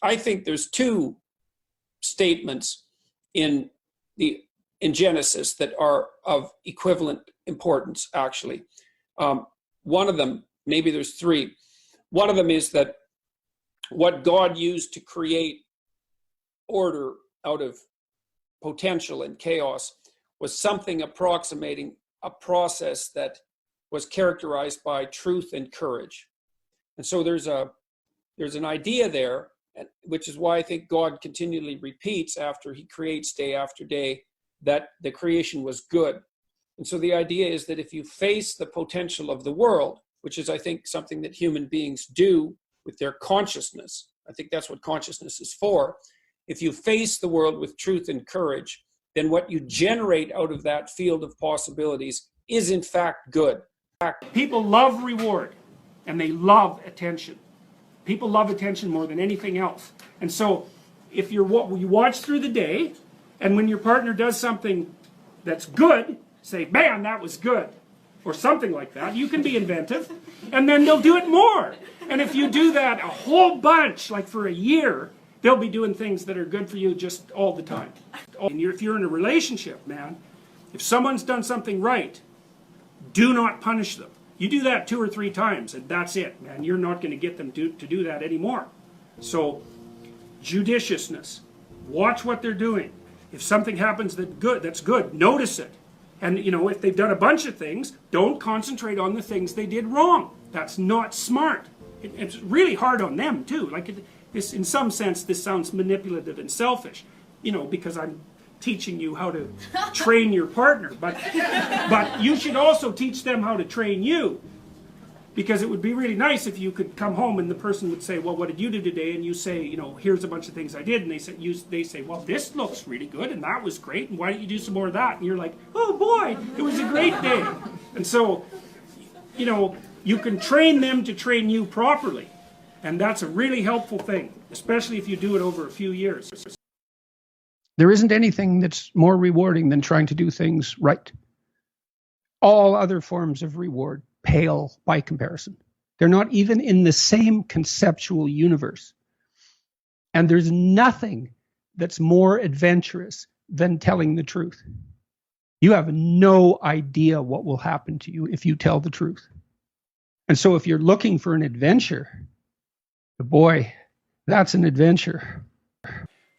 I think there's two statements in Genesis that are of equivalent importance, actually. One of them, maybe there's three. One of them is that what God used to create order out of potential and chaos was something approximating a process that was characterized by truth and courage. And so there's an idea there, which is why I think God continually repeats after he creates day after day that the creation was good. And so the idea is that if you face the potential of the world, which is, I think, something that human beings do with their consciousness, I think that's what consciousness is for. If you face the world with truth and courage, then what you generate out of that field of possibilities is in fact good. People love reward and they love attention. People love attention more than anything else. And so if you watch through the day, and when your partner does something that's good, say, man, that was good, or something like that. You can be inventive, and then they'll do it more. And if you do that a whole bunch, like for a year, they'll be doing things that are good for you just all the time. And if you're in a relationship, man, if someone's done something right, do not punish them. You do that 2 or 3 times, and that's it, man. You're not going to get them to do that anymore. So, judiciousness. Watch what they're doing. If something happens that's good, notice it. And, if they've done a bunch of things, don't concentrate on the things they did wrong. That's not smart. It's really hard on them, too. Like, in some sense, this sounds manipulative and selfish, because I'm teaching you how to train your partner. But you should also teach them how to train you. Because it would be really nice if you could come home and the person would say, well, what did you do today? And you say, here's a bunch of things I did. And they say, well, this looks really good and that was great. And why don't you do some more of that? And you're like, oh boy, it was a great day. And so, you can train them to train you properly. And that's a really helpful thing, especially if you do it over a few years. There isn't anything that's more rewarding than trying to do things right. All other forms of reward pale by comparison. They're not even in the same conceptual universe. And there's nothing that's more adventurous than telling the truth. You have no idea what will happen to you if you tell the truth. And so if you're looking for an adventure, boy, that's an adventure.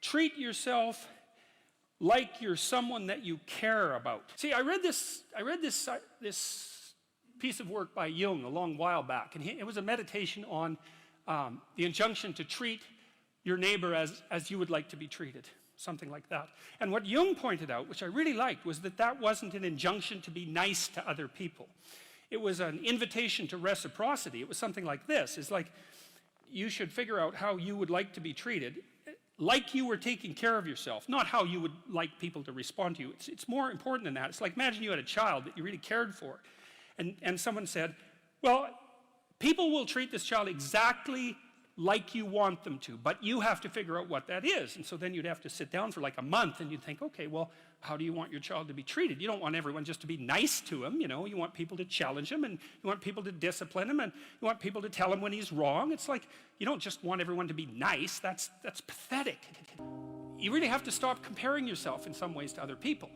Treat yourself like you're someone that you care about. See, I read this piece of work by Jung a long while back, and it was a meditation on the injunction to treat your neighbor as you would like to be treated, something like that. And what Jung pointed out, which I really liked, was that wasn't an injunction to be nice to other people. It was an invitation to reciprocity. It was something like this. It's like, you should figure out how you would like to be treated, like you were taking care of yourself, not how you would like people to respond to you. It's more important than that. It's like, imagine you had a child that you really cared for, and someone said, well, people will treat this child exactly like you want them to, but you have to figure out what that is. And so then you'd have to sit down for like a month and you'd think, okay, well, how do you want your child to be treated? You don't want everyone just to be nice to him, you want people to challenge him, and you want people to discipline him, and you want people to tell him when he's wrong. It's like, you don't just want everyone to be nice. That's pathetic. You really have to stop comparing yourself in some ways to other people.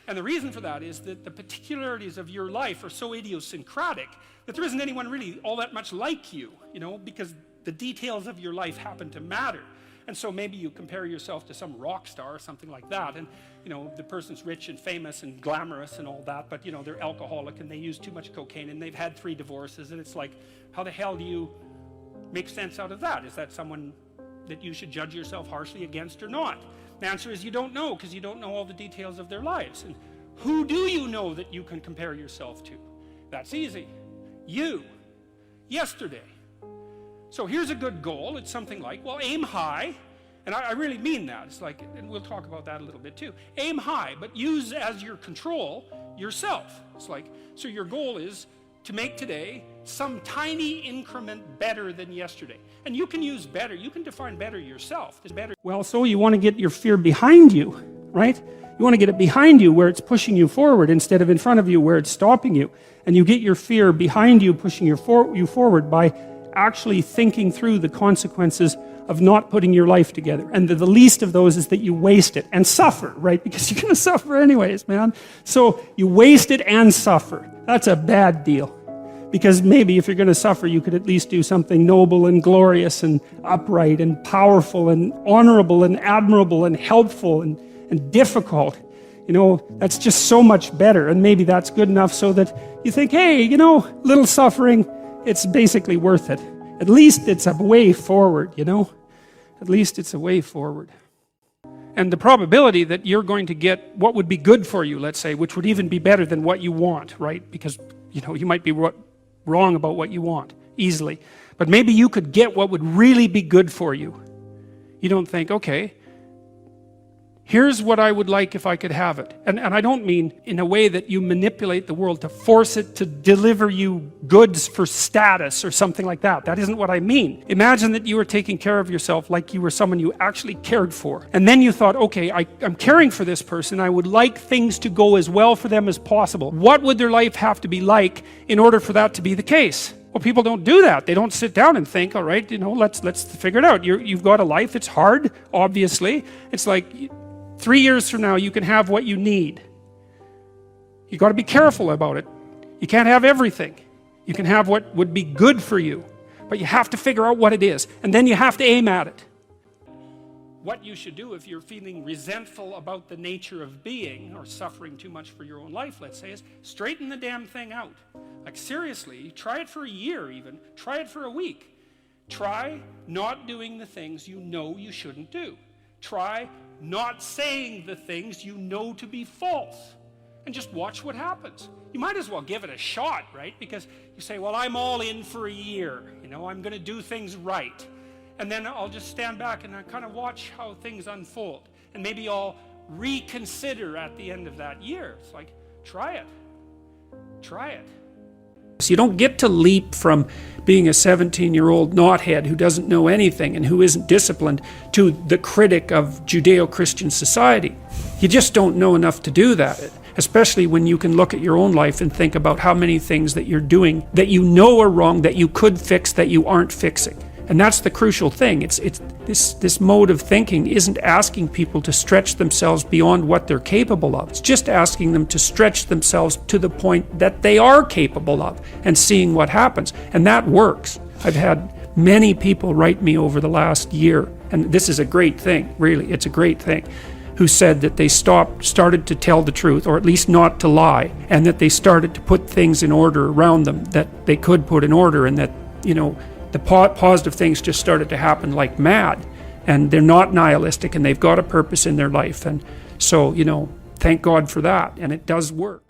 And the reason for that is that the particularities of your life are so idiosyncratic that there isn't anyone really all that much like you, because the details of your life happen to matter. And so maybe you compare yourself to some rock star or something like that, and the person's rich and famous and glamorous and all that, but they're alcoholic and they use too much cocaine and they've had 3 divorces, and it's like, how the hell do you make sense out of that? Is that someone that you should judge yourself harshly against or not? The answer is you don't know, because you don't know all the details of their lives. And who do you know that you can compare yourself to? That's easy. You. Yesterday. So here's a good goal. It's something like, well, aim high. And I really mean that. It's like, and we'll talk about that a little bit too. Aim high, but use as your control yourself. It's like, so your goal is to make today some tiny increment better than yesterday. And you can use better. You can define better yourself. There's better. Well, so you want to get your fear behind you, right? You want to get it behind you where it's pushing you forward instead of in front of you where it's stopping you. And you get your fear behind you, pushing you forward by actually thinking through the consequences of not putting your life together. And the least of those is that you waste it and suffer, right? Because you're going to suffer anyways, man. So you waste it and suffer. That's a bad deal. Because maybe if you're going to suffer, you could at least do something noble and glorious and upright and powerful and honorable and admirable and helpful and difficult. You know, that's just so much better. And maybe that's good enough so that you think, hey, you know, little suffering, it's basically worth it. At least it's a way forward, you know? At least it's a way forward. And the probability that you're going to get what would be good for you, let's say, which would even be better than what you want, right? Because, you know, you might be wrong about what you want, easily. But maybe you could get what would really be good for you. You don't think, okay, here's what I would like if I could have it. And I don't mean in a way that you manipulate the world to force it to deliver you goods for status or something like that. That isn't what I mean. Imagine that you were taking care of yourself like you were someone you actually cared for. And then you thought, okay, I'm caring for this person. I would like things to go as well for them as possible. What would their life have to be like in order for that to be the case? Well, people don't do that. They don't sit down and think, all right, you know, let's figure it out. You've got a life. It's hard, obviously. It's like 3 years from now, you can have what you need. You got to be careful about it. You can't have everything. You can have what would be good for you, but you have to figure out what it is, and then you have to aim at it. What you should do if you're feeling resentful about the nature of being or suffering too much for your own life, let's say, is straighten the damn thing out. Like seriously, try it for a year even. Try it for a week. Try not doing the things you know you shouldn't do. Try not saying the things you know to be false, and just watch what happens. You might as well give it a shot, right? Because you say, well, I'm all in for a year, you know, I'm going to do things right, and then I'll just stand back and I kind of watch how things unfold, and maybe I'll reconsider at the end of that year. It's like, try it. So you don't get to leap from being a 17-year-old knothead who doesn't know anything and who isn't disciplined to the critic of Judeo-Christian society. You just don't know enough to do that, especially when you can look at your own life and think about how many things that you're doing that you know are wrong, that you could fix, that you aren't fixing. And that's the crucial thing. It's this mode of thinking isn't asking people to stretch themselves beyond what they're capable of. It's just asking them to stretch themselves to the point that they are capable of and seeing what happens. And that works. I've had many people write me over the last year, and this is a great thing, really, it's a great thing, who said that they started to tell the truth, or at least not to lie, and that they started to put things in order around them that they could put in order, and that, you know, the positive things just started to happen like mad, and they're not nihilistic, and they've got a purpose in their life. And so, you know, thank God for that, and it does work.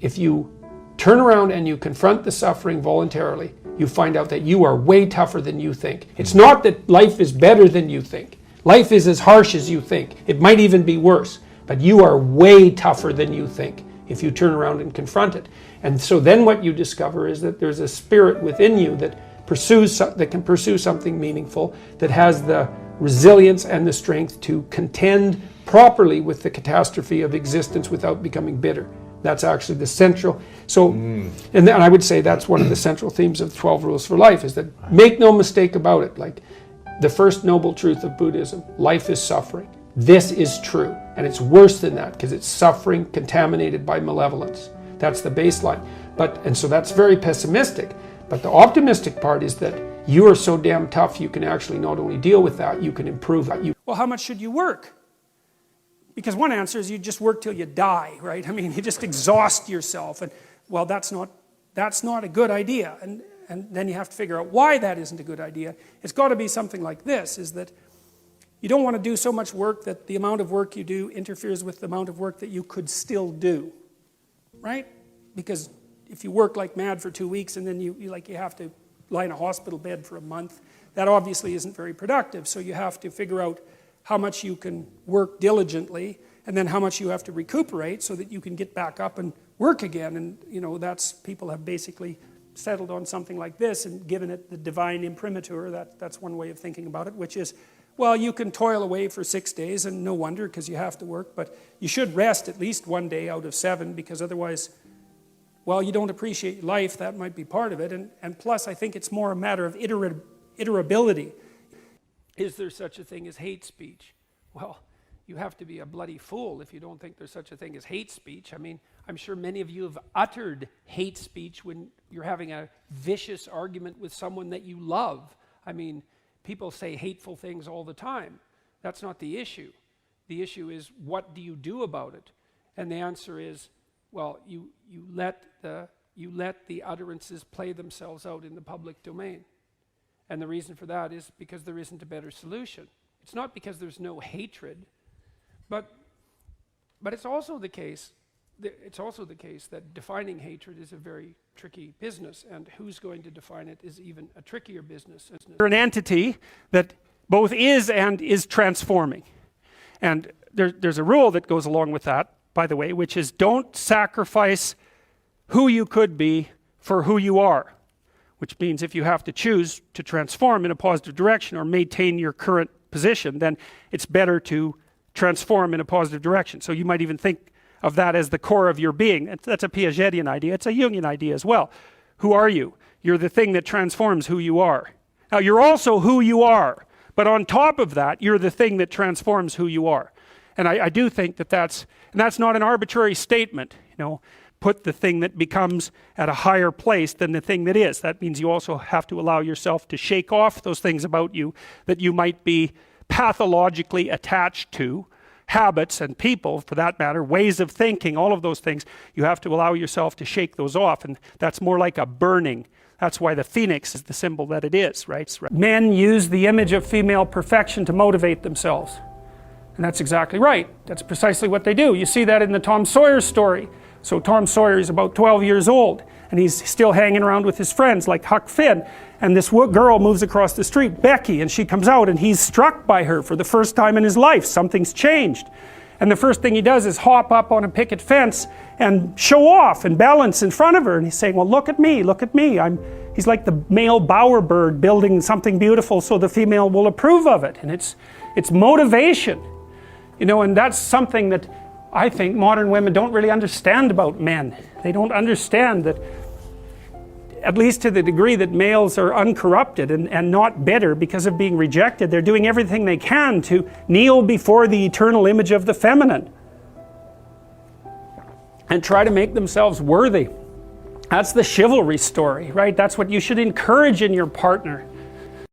If you turn around and you confront the suffering voluntarily, you find out that you are way tougher than you think. It's not that life is better than you think. Life is as harsh as you think. It might even be worse, but you are way tougher than you think if you turn around and confront it. And so then what you discover is that there's a spirit within you that can pursue something meaningful, that has the resilience and the strength to contend properly with the catastrophe of existence without becoming bitter. That's actually the central. So, and then I would say that's one of the central themes of 12 Rules for Life, is that make no mistake about it. Like the first noble truth of Buddhism, life is suffering. This is true, and it's worse than that because it's suffering contaminated by malevolence. That's the baseline. And so that's very pessimistic. But the optimistic part is that you are so damn tough you can actually not only deal with that, you can improve that. Well, how much should you work? Because one answer is you just work till you die, right? I mean, you just exhaust yourself. And well, that's not a good idea. And then you have to figure out why that isn't a good idea. It's got to be something like this, is that you don't want to do so much work that the amount of work you do interferes with the amount of work that you could still do, right? Because if you work like mad for 2 weeks and then you have to lie in a hospital bed for a month, that obviously isn't very productive. So you have to figure out how much you can work diligently and then how much you have to recuperate so that you can get back up and work again. And, you know, people have basically settled on something like this and given it the divine imprimatur. That's one way of thinking about it, which is, well, you can toil away for 6 days, and no wonder because you have to work, but you should rest at least 1 day out of 7, because otherwise, well, you don't appreciate life. That might be part of it. And plus, I think it's more a matter of iterability. Is there such a thing as hate speech? Well, you have to be a bloody fool if you don't think there's such a thing as hate speech. I mean, I'm sure many of you have uttered hate speech when you're having a vicious argument with someone that you love. I mean, people say hateful things all the time. That's not the issue. The issue is, what do you do about it? And the answer is, well, you let the utterances play themselves out in the public domain. And the reason for that is because there isn't a better solution. It's not because there's no hatred, but it's also the case. It's also the case that defining hatred is a very tricky business, and who's going to define it is even a trickier business. You're an entity that both is and is transforming. And there's a rule that goes along with that, by the way, which is don't sacrifice who you could be for who you are. Which means if you have to choose to transform in a positive direction or maintain your current position, then it's better to transform in a positive direction. So you might even think of that as the core of your being. That's a Piagetian idea. It's a Jungian idea as well. Who are you? You're the thing that transforms who you are. Now, you're also who you are, but on top of that, you're the thing that transforms who you are. And I do think that that's not an arbitrary statement, put the thing that becomes at a higher place than the thing that is. That means you also have to allow yourself to shake off those things about you that you might be pathologically attached to, habits and people, for that matter, ways of thinking, all of those things. You have to allow yourself to shake those off, and that's more like a burning. That's why the phoenix is the symbol that it is, right? Men use the image of female perfection to motivate themselves. And that's exactly right. That's precisely what they do. You see that in the Tom Sawyer story. So Tom Sawyer is about 12 years old, and he's still hanging around with his friends like Huck Finn. And this girl moves across the street, Becky, and she comes out, and he's struck by her for the first time in his life. Something's changed. And the first thing he does is hop up on a picket fence and show off and balance in front of her. And he's saying, well, look at me, look at me. He's like the male bowerbird building something beautiful so the female will approve of it. And it's motivation. And that's something that I think modern women don't really understand about men. They don't understand that, at least to the degree that males are uncorrupted and not bitter because of being rejected, they're doing everything they can to kneel before the eternal image of the feminine and try to make themselves worthy. That's the chivalry story, right? That's what you should encourage in your partner.